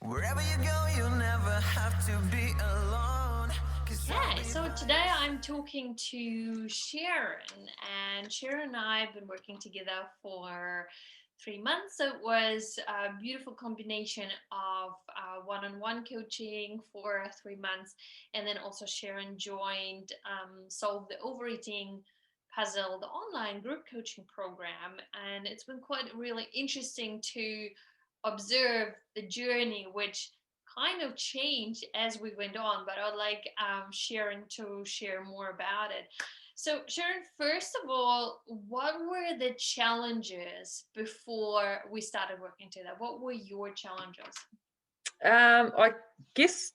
Wherever you go, you'll never have to be alone. Okay, so today I'm talking to Sharon, and Sharon and I have been working together for 3 months. So it was a beautiful combination of one-on-one coaching for 3 months, and then also Sharon joined Solve the Overeating Puzzle, the online group coaching program, and it's been quite really interesting to observe the journey, which kind of changed as we went on, but I'd like Sharon to share more about it. So, Sharon, first of all, what were the challenges before we started working together? What were your challenges? I guess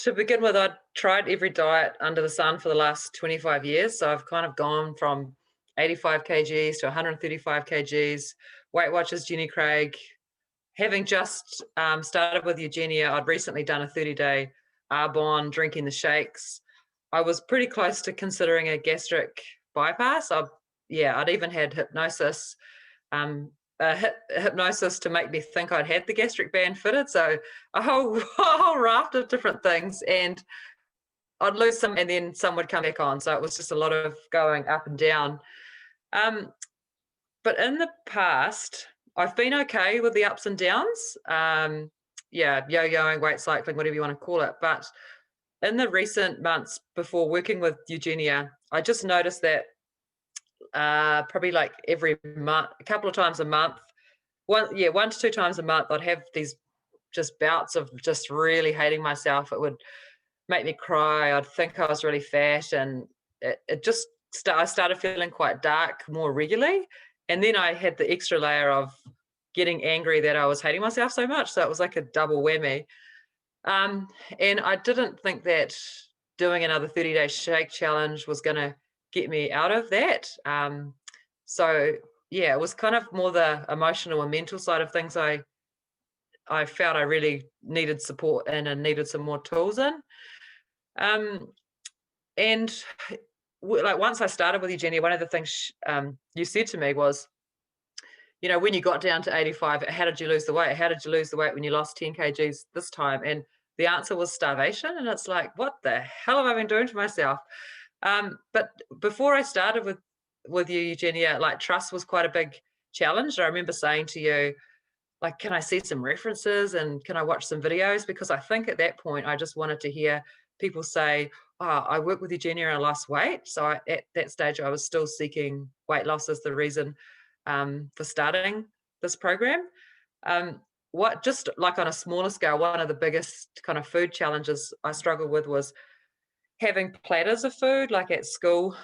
to begin with, I'd tried every diet under the sun for the last 25 years. So I've kind of gone from 85 kgs to 135 kgs. Weight Watchers, Jenny Craig. Having just started with Eugenia, I'd recently done a 30-day Arbonne, drinking the shakes. I was pretty close to considering a gastric bypass. I'd even had hypnosis. Hypnosis to make me think I'd had the gastric band fitted. So a whole raft of different things, and I'd lose some, and then some would come back on. So it was just a lot of going up and down. But in the past, I've been okay with the ups and downs. Yo-yoing, weight cycling, whatever you want to call it. But in the recent months before working with Eugenia, I just noticed that probably like every month, a couple of times a month, 1 to 2 times a month, I'd have these just bouts of just really hating myself. It would make me cry. I'd think I was really fat, and I started feeling quite dark more regularly. And then I had the extra layer of getting angry that I was hating myself so much. So it was like a double whammy. And I didn't think that doing another 30-day shake challenge was going to get me out of that. It was kind of more the emotional and mental side of things. I felt I really needed support in and needed some more tools in. And like once I started with Eugenia, one of the things you said to me was, when you got down to 85, how did you lose the weight? How did you lose the weight when you lost 10 kgs this time? And the answer was starvation. And it's like, what the hell have I been doing to myself? But before I started with you, Eugenia, like trust was quite a big challenge. I remember saying to you, like, can I see some references and can I watch some videos? Because I think at that point, I just wanted to hear people say, oh, I work with Eugenia and I lost weight. So at that stage, I was still seeking weight loss as the reason for starting this program. What just like on a smaller scale, one of the biggest kind of food challenges I struggled with was having platters of food, like at school,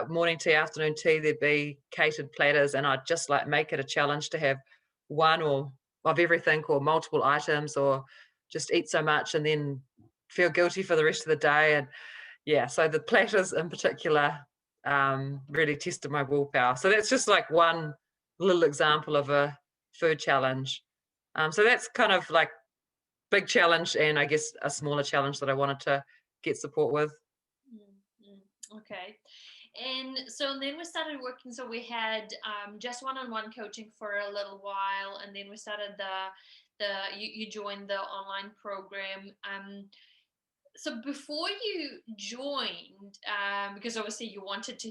morning tea, afternoon tea, there'd be catered platters, and I'd just like make it a challenge to have one or of everything or multiple items, or just eat so much and then feel guilty for the rest of the day. And so the platters in particular really tested my willpower. So that's just like one little example of a food challenge. So that's kind of like big challenge, and I guess a smaller challenge that I wanted to get support with. Okay. And so then we started working. So we had just one-on-one coaching for a little while, and then we started you joined the online program. So before you joined, because obviously you wanted to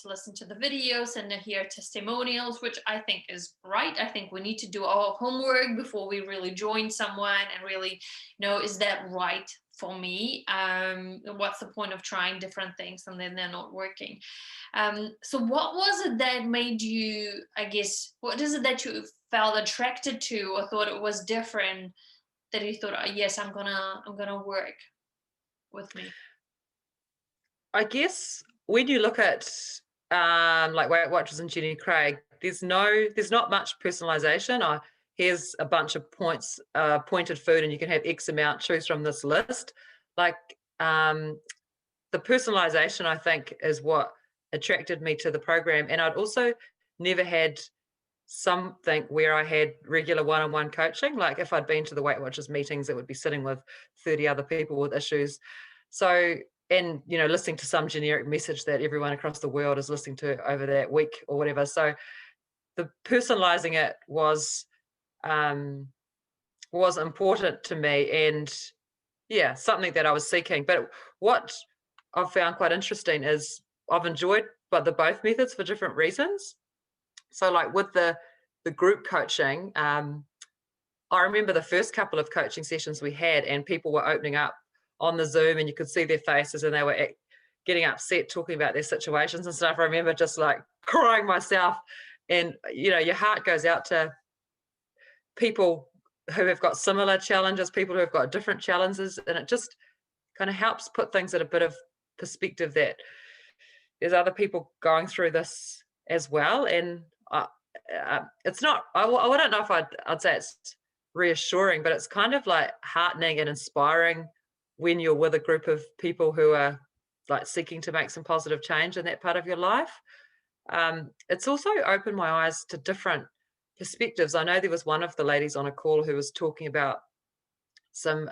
listen to the videos and to hear testimonials, which I think is right. I think we need to do our homework before we really join someone and really know, is that right for me? What's the point of trying different things and then they're not working? So what was it that made you, I guess, what is it that you felt attracted to or thought it was different, that you thought, oh, yes, I'm gonna work with me? I guess when you look at like Weight Watchers and Jenny Craig, there's not much personalization. Here's a bunch of points, pointed food, and you can have X amount, choose from this list. Like the personalization, I think, is what attracted me to the program. And I'd also never had something where I had regular one-on-one coaching. Like if I'd been to the Weight Watchers meetings, it would be sitting with 30 other people with issues. So, and listening to some generic message that everyone across the world is listening to over that week or whatever. So the personalizing it was was important to me, and yeah, something that I was seeking. But what I've found quite interesting is I've enjoyed but the both methods for different reasons. So like with the group coaching, I remember the first couple of coaching sessions we had, and people were opening up on the Zoom, and you could see their faces, and they were getting upset, talking about their situations and stuff. I remember just like crying myself, and your heart goes out to people who have got similar challenges, people who have got different challenges, and it just kind of helps put things at a bit of perspective that there's other people going through this as well. And it's not, I don't know if I'd say it's reassuring, but it's kind of like heartening and inspiring when you're with a group of people who are like seeking to make some positive change in that part of your life. It's also opened my eyes to different perspectives. I know there was one of the ladies on a call who was talking about some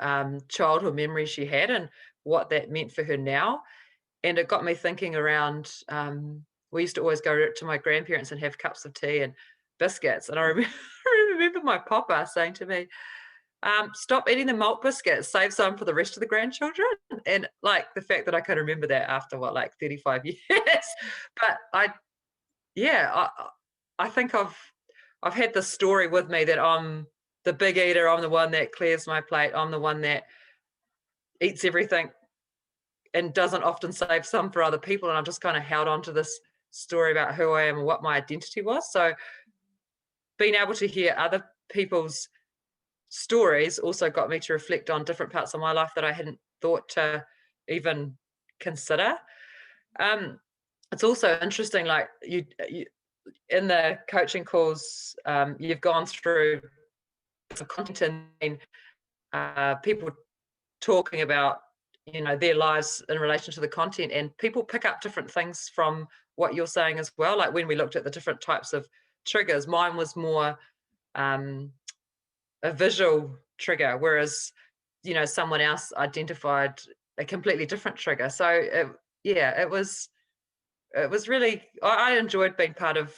childhood memories she had and what that meant for her now. And it got me thinking around, we used to always go to my grandparents and have cups of tea and biscuits. And I remember, I remember my papa saying to me, stop eating the malt biscuits, save some for the rest of the grandchildren. And like the fact that I can remember that after what, like 35 years. But I think I've had this story with me that I'm the big eater, I'm the one that clears my plate, I'm the one that eats everything and doesn't often save some for other people. And I've just kind of held on to this story about who I am and what my identity was. So being able to hear other people's stories also got me to reflect on different parts of my life that I hadn't thought to even consider. It's also interesting, like you in the coaching calls, you've gone through some content and people talking about their lives in relation to the content, and people pick up different things from what you're saying as well. Like when we looked at the different types of triggers, mine was more a visual trigger, whereas someone else identified a completely different trigger. So it was really, I enjoyed being part of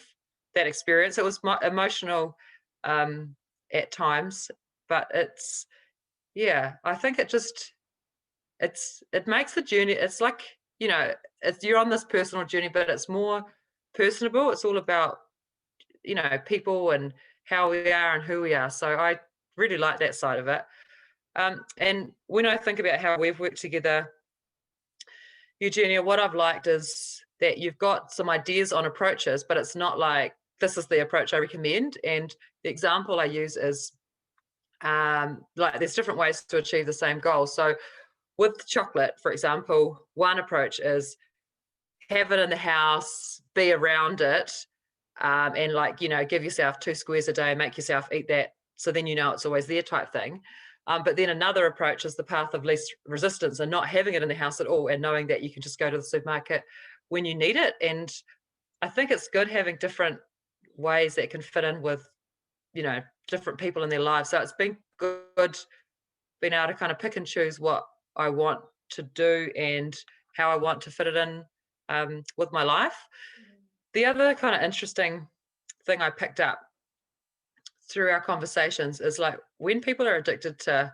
that experience. It was emotional at times, but I think it makes the journey, it's like, you're on this personal journey, but it's more personable. It's all about, people and how we are and who we are. So I really like that side of it. And when I think about how we've worked together, Eugenia, what I've liked is that you've got some ideas on approaches, but it's not like this is the approach I recommend. And the example I use is like there's different ways to achieve the same goal. So with chocolate, for example, one approach is have it in the house, be around it, and like, give yourself 2 squares a day, make yourself eat that. So then it's always there type thing. But then another approach is the path of least resistance and not having it in the house at all and knowing that you can just go to the supermarket when you need it. And I think it's good having different ways that can fit in with, different people in their lives. So it's been good being able to kind of pick and choose what I want to do and how I want to fit it in with my life. The other kind of interesting thing I picked up through our conversations is like when people are addicted to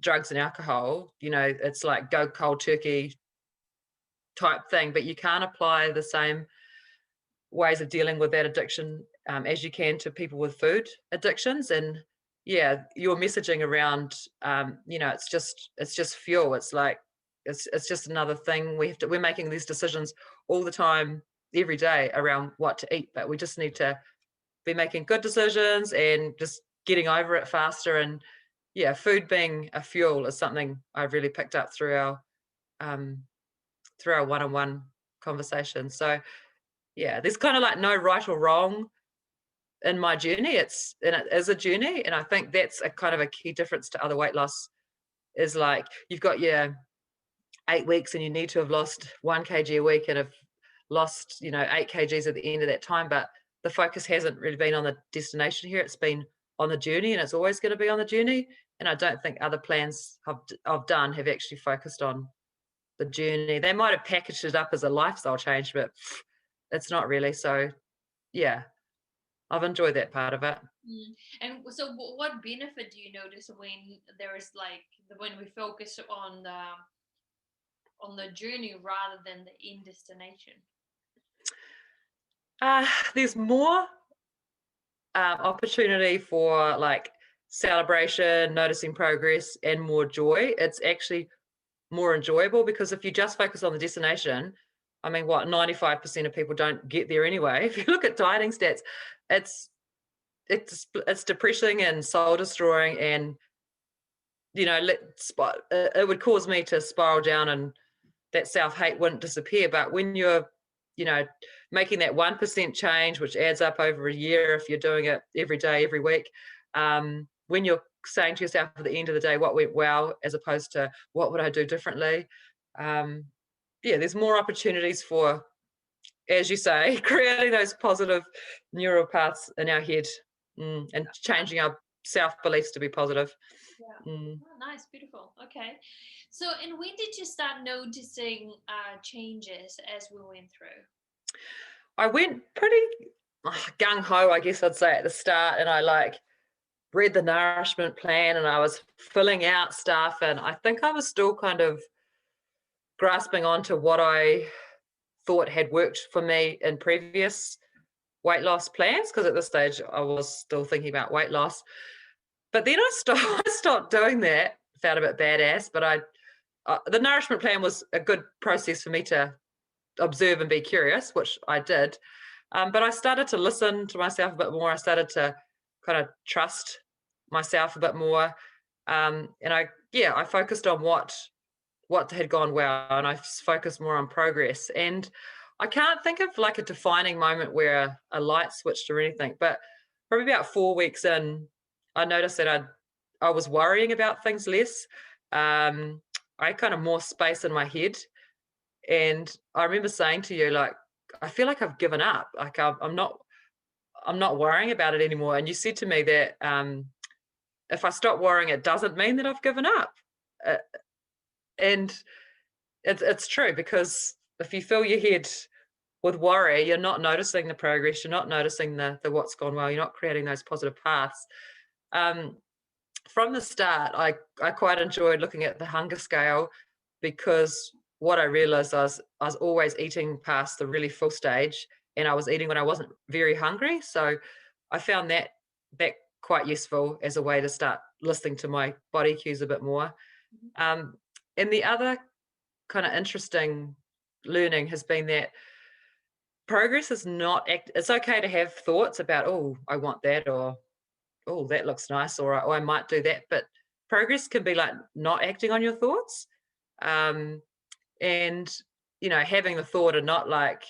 drugs and alcohol, it's like go cold turkey type thing, but you can't apply the same ways of dealing with that addiction as you can to people with food addictions. And your messaging around it's just fuel. It's like it's just another thing we're making these decisions all the time, every day, around what to eat, but we just need to be making good decisions and just getting over it faster. And food being a fuel is something I've really picked up through our one-on-one conversation. So there's kind of like no right or wrong in my journey. It is a journey, and I think that's a kind of a key difference to other weight loss. Is like you've got your 8 weeks and you need to have lost 1 kg a week and have lost 8 kgs at the end of that time, but the focus hasn't really been on the destination here. It's been on the journey, and it's always going to be on the journey. And I don't think other plans I've done have actually focused on the journey. They might have packaged it up as a lifestyle change, but it's not really. So I've enjoyed that part of it. And so, what benefit do you notice when there is like when we focus on the journey rather than the end destination? There's more opportunity for like celebration, noticing progress, and more joy. It's actually more enjoyable because if you just focus on the destination, I mean, what 95% of people don't get there anyway. If you look at dieting stats, it's it's depressing and soul destroying, and it would cause me to spiral down, and that self hate wouldn't disappear. But when you're you know making that 1% change, which adds up over a year if you're doing it every day, every week, when you're saying to yourself at the end of the day what went well as opposed to what would I do differently, um, yeah, there's more opportunities for, as you say, creating those positive neural paths in our head, and changing our self beliefs to be positive. Yeah. Mm. Oh, nice, beautiful. Okay. So, and when did you start noticing changes as we went through? I went pretty gung ho, I guess I'd say, at the start, and I like read the nourishment plan and I was filling out stuff, and I think I was still kind of grasping onto what I thought had worked for me in previous weight loss plans, because at this stage I was still thinking about weight loss. But then I stopped, I stopped doing that. Felt a bit badass, but the nourishment plan was a good process for me to observe and be curious, which I did. But I started to listen to myself a bit more. I started to kind of trust myself a bit more, and I focused on what had gone well, and I focused more on progress. And I can't think of like a defining moment where a light switched or anything, but probably about 4 weeks in, I noticed that I was worrying about things less. I kind of more space in my head, and I remember saying to you, like, I feel like I've given up. Like I'm not worrying about it anymore. And you said to me that if I stop worrying, it doesn't mean that I've given up. Uh, and it's true, because if you fill your head with worry, you're not noticing the progress. You're not noticing the what's gone well. You're not creating those positive paths. Um, from the start, I quite enjoyed looking at the hunger scale, because what I realized, I was always eating past the really full stage, and I was eating when I wasn't very hungry. So I found that quite useful as a way to start listening to my body cues a bit more. Mhm. Um, and the other kind of interesting learning has been that progress is not it's okay to have thoughts about, oh, I want that, or oh, that looks nice, or I might do that. But progress can be like not acting on your thoughts, um, and having the thought and not like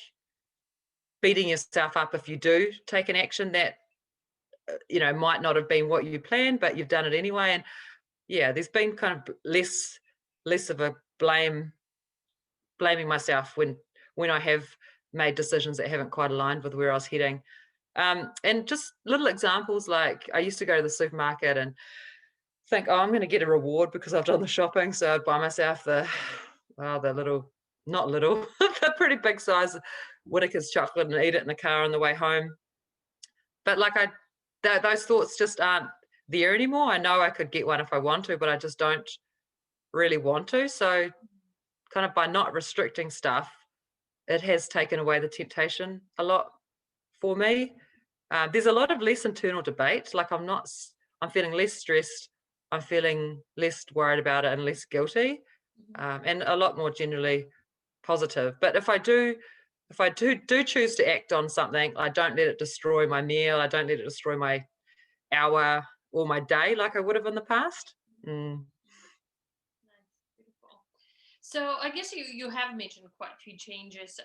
beating yourself up if you do take an action that might not have been what you planned, but you've done it anyway. And yeah, there's been kind of less of a blaming myself when I have made decisions that haven't quite aligned with where I was heading. And just little examples, like I used to go to the supermarket and think, oh, I'm going to get a reward because I've done the shopping. So I'd buy myself the little, not little, the pretty big size Whittaker's chocolate and eat it in the car on the way home. But like those thoughts just aren't there anymore. I know I could get one if I want to, but I just don't really want to. So kind of by not restricting stuff, it has taken away the temptation a lot for me. There's a lot of less internal debate. Like I'm feeling less stressed. I'm feeling less worried about it and less guilty, and a lot more generally positive. But if I do choose to act on something, I don't let it destroy my meal. I don't let it destroy my hour or my day like I would have in the past. Mm. Nice, beautiful. So, I guess you have mentioned quite a few changes.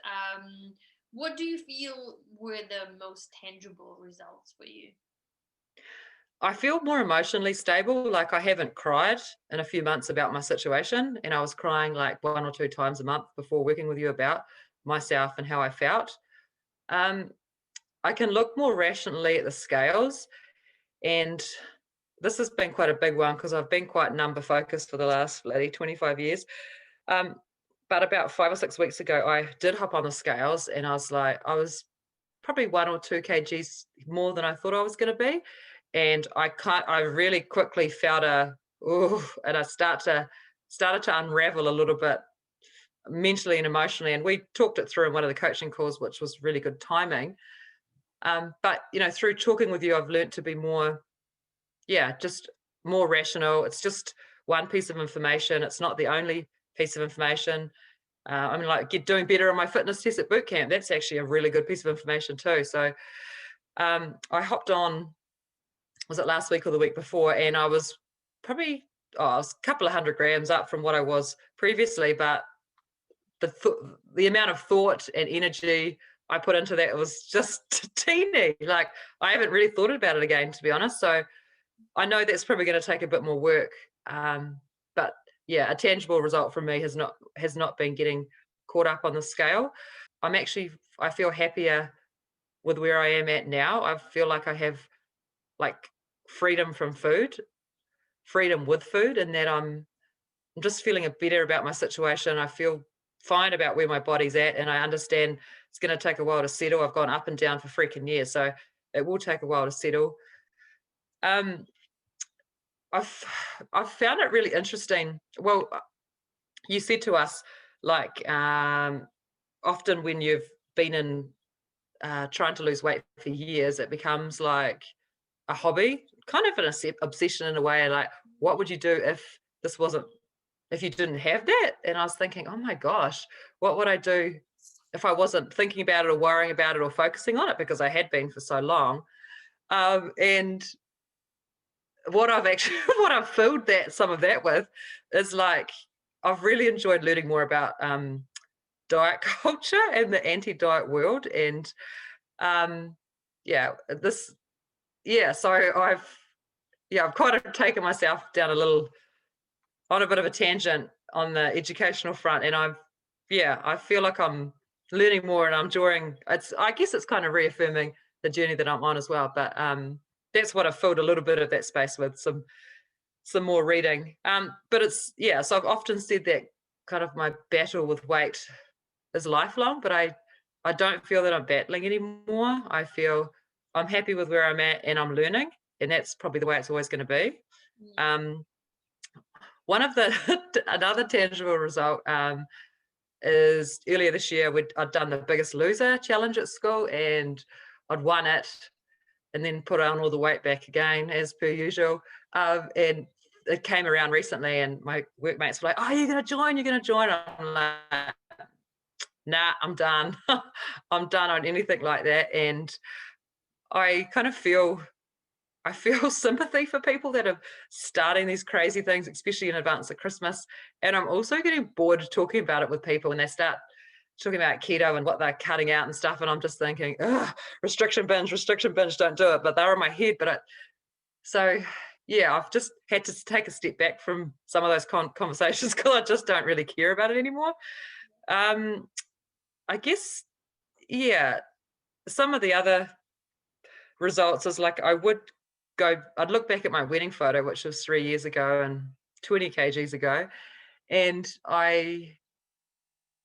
What do you feel were the most tangible results for you? I feel more emotionally stable. Like I haven't cried in a few months about my situation, and I was crying like 1 or 2 times a month before working with you about myself and how I felt. Um, I can look more rationally at the scales, and this has been quite a big one because I've been quite number focused for the last bloody 25 years. But about 5 or 6 weeks ago, I did hop on the scales, and I was probably 1 or 2 kgs more than I thought I was going to be. And I really quickly felt and I started to unravel a little bit mentally and emotionally. And we talked it through in one of the coaching calls, which was really good timing. But, through talking with you, I've learned to be more, just more rational. It's just one piece of information. It's not the only piece of information. Like doing better on my fitness test at boot camp. That's actually a really good piece of information too. So I hopped on, was it last week or the week before? And I was probably, I was a couple of 100 grams up from what I was previously, but the amount of thought and energy I put into that was just teeny. Like I haven't really thought about it again, to be honest. So I know that's probably going to take a bit more work. But yeah, a tangible result from me has not been getting caught up on the scale. I feel happier with where I am at now. I feel like I have like freedom from food, freedom with food, and that I'm just feeling better about my situation. I feel fine about where my body's at, and I understand it's going to take a while to settle. I've gone up and down for freaking years, so it will take a while to settle. I've found it really interesting. Well, you said to us, like, often when you've been in trying to lose weight for years, it becomes like a hobby, kind of an obsession in a way. Like, what would you do if you didn't have that? And I was thinking, oh my gosh, what would I do if I wasn't thinking about it or worrying about it or focusing on it, because I had been for so long. And what I've filled some of that with is like, I've really enjoyed learning more about diet culture and the anti-diet world. And so I've kind of taken myself down on a bit of a tangent on the educational front. And I feel like I'm learning more and I'm enjoying I guess it's kind of reaffirming the journey that I'm on as well. But that's what I've filled a little bit of that space with, some more reading. But so I've often said that kind of my battle with weight is lifelong, but I don't feel that I'm battling anymore. I feel I'm happy with where I'm at and I'm learning, and that's probably the way it's always going to be. One of another tangible result is earlier this year I'd done the Biggest Loser challenge at school, and I'd won it and then put on all the weight back again as per usual. And it came around recently and my workmates were like, oh, you're going to join. I'm like, nah, I'm done. I'm done on anything like that. And I kind of feel sympathy for people that are starting these crazy things, especially in advance of Christmas. And I'm also getting bored of talking about it with people when they start talking about keto and what they're cutting out and stuff. And I'm just thinking, restriction binge, don't do it. But they're in my head. I've just had to take a step back from some of those conversations because I just don't really care about it anymore. I guess, some of the other results is like I'd look back at my wedding photo, which was 3 years ago and 20 kgs ago. And I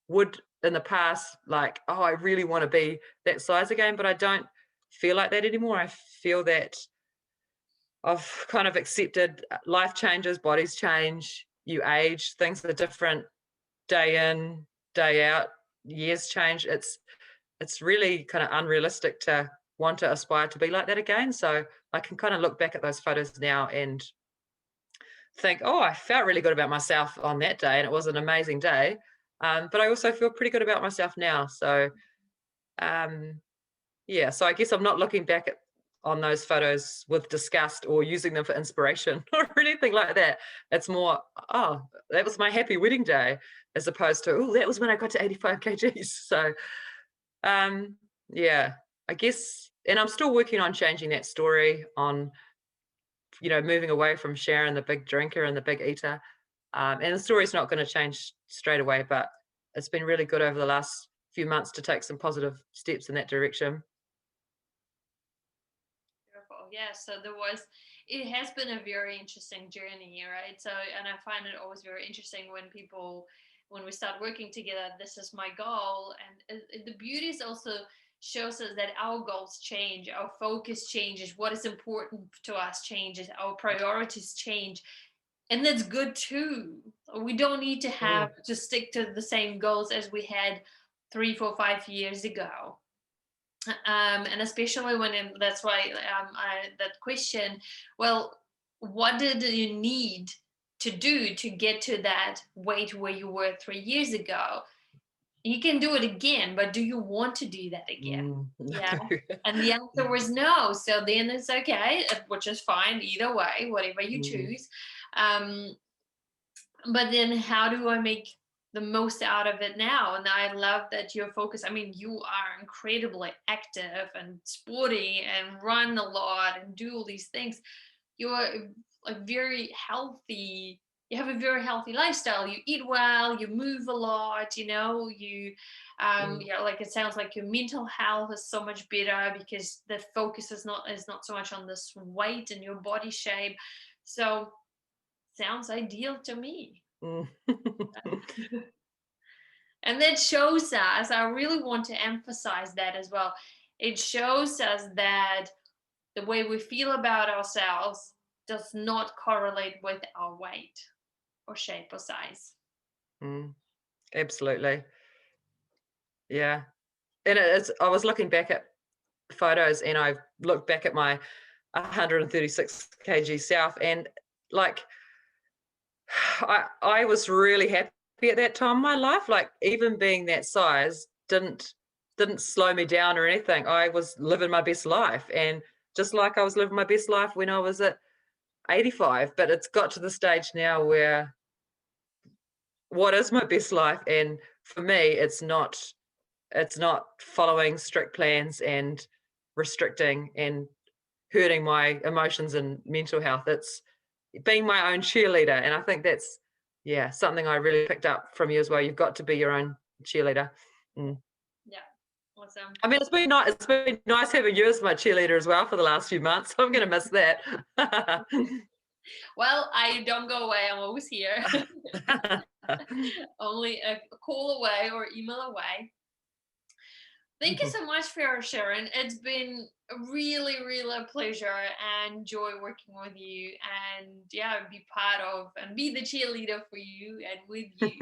would in the past, like, oh, I really want to be that size again, but I don't feel like that anymore. I feel that I've kind of accepted life changes, bodies change, you age, things are different day in, day out, years change. It's really kind of unrealistic to want to aspire to be like that again. So I can kind of look back at those photos now and think, oh, I felt really good about myself on that day and it was an amazing day. But I also feel pretty good about myself now. So so I guess I'm not looking back on those photos with disgust or using them for inspiration or anything like that. It's more, oh, that was my happy wedding day, as opposed to, oh, that was when I got to 85 kgs. So I guess, and I'm still working on changing that story, on moving away from Sharon, the big drinker and the big eater. And the story's not going to change straight away, but it's been really good over the last few months to take some positive steps in that direction. Beautiful. Yeah. So it has been a very interesting journey, right? So, and I find it always very interesting when we start working together, this is my goal. And the beauty is also shows us that our goals change, our focus changes, what is important to us changes, our priorities change. And that's good too. We don't need to have to stick to the same goals as we had 3, 4, 5 years ago. And especially that's why that question, well, what did you need to do to get to that weight where you were 3 years ago? You can do it again, but do you want to do that again? Yeah. And the answer was no. So then it's okay, which is fine either way, whatever you choose. But then how do I make the most out of it now? And I love that you're focused. I mean, you are incredibly active and sporty and run a lot and do all these things. You're a very healthy, you have a very healthy lifestyle. You eat well, you move a lot, you like, it sounds like your mental health is so much better because the focus is not so much on this weight and your body shape. So sounds ideal to me. And that shows us, I really want to emphasize that as well. It shows us that the way we feel about ourselves does not correlate with our weight or shape or size. Absolutely. Yeah. And I was looking back at photos, and I looked back at my 136 kg self, and like I was really happy at that time in my life. Like, even being that size didn't slow me down or anything. I was living my best life, and just like I was living my best life when I was at 85. But it's got to the stage now where, what is my best life? And for me, it's not following strict plans and restricting and hurting my emotions and mental health. It's being my own cheerleader. And I think that's something I really picked up from you as well. You've got to be your own cheerleader. Yeah, awesome. I mean, it's been nice having you as my cheerleader as well for the last few months. I'm going to miss that. Well, I don't go away. I'm always here. Only a call away or email away. Thank you so much for Sharon. It's been a really, really a pleasure and joy working with you, and be part of and be the cheerleader for you and with you.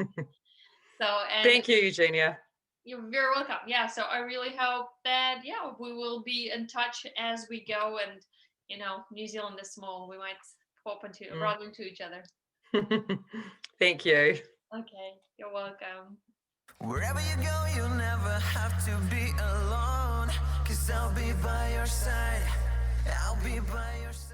Thank you, Eugenia. You're very welcome. Yeah, so I really hope that we will be in touch as we go, and New Zealand is small. We might run into each other. Thank you. Okay, you're welcome. Wherever you go, you'll never have to be alone, 'cause I'll be by your side. I'll be by your side.